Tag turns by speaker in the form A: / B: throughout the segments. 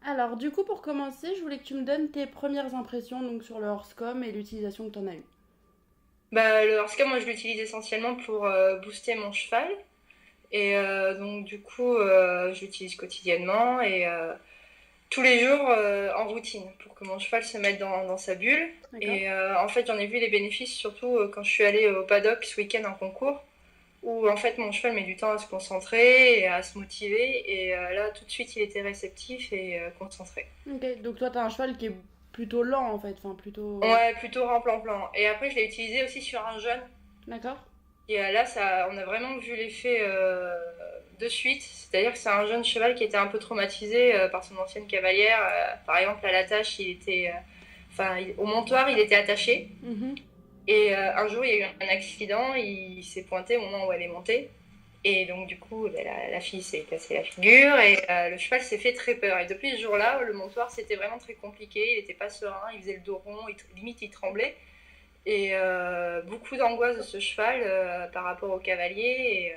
A: Alors, du coup, pour commencer, je voulais que tu me donnes tes premières impressions donc, sur le Horsecom et l'utilisation que tu en as eue.
B: Bah, le Horska, moi je l'utilise essentiellement pour booster mon cheval. Et donc du coup, je l'utilise quotidiennement et tous les jours en routine pour que mon cheval se mette dans sa bulle.
A: D'accord.
B: Et en fait, j'en ai vu les bénéfices surtout quand je suis allée au paddock ce week-end en concours, où en fait mon cheval met du temps à se concentrer et à se motiver. Et là, tout de suite, il était réceptif et concentré.
A: Ok, donc toi, t'as un cheval qui est plutôt lent en fait, enfin plutôt.
B: Ouais, plutôt plan-plan. Et après, je l'ai utilisé aussi sur un jeune.
A: D'accord.
B: Et là, ça, on a vraiment vu l'effet de suite. C'est-à-dire que c'est un jeune cheval qui était un peu traumatisé par son ancienne cavalière. Par exemple, à l'attache, il était, au montoir, il était attaché.
A: Mhm.
B: Et un jour, il y a eu un accident. Il s'est pointé au moment où elle est montée. Et donc, du coup, la fille s'est cassée la figure et le cheval s'est fait très peur. Et depuis ce jour-là, le montoir, c'était vraiment très compliqué. Il n'était pas serein, il faisait le dos rond, limite, il tremblait. Et beaucoup d'angoisse de ce cheval par rapport au cavalier.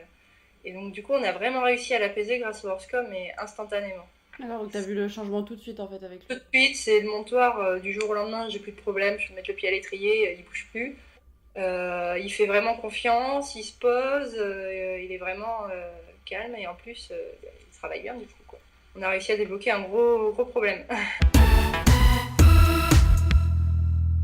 B: Et donc, du coup, on a vraiment réussi à l'apaiser grâce au Horsecom, mais instantanément.
A: Alors, donc t'as vu le changement tout de suite en fait avec
B: Tout
A: lui.
B: de suite, c'est le montoir du jour au lendemain, j'ai plus de problème, je peux mettre le pied à l'étrier, il bouge plus. Il fait vraiment confiance, il se pose, il est vraiment calme et en plus, il travaille bien du coup, quoi. On a réussi à débloquer un gros, gros problème.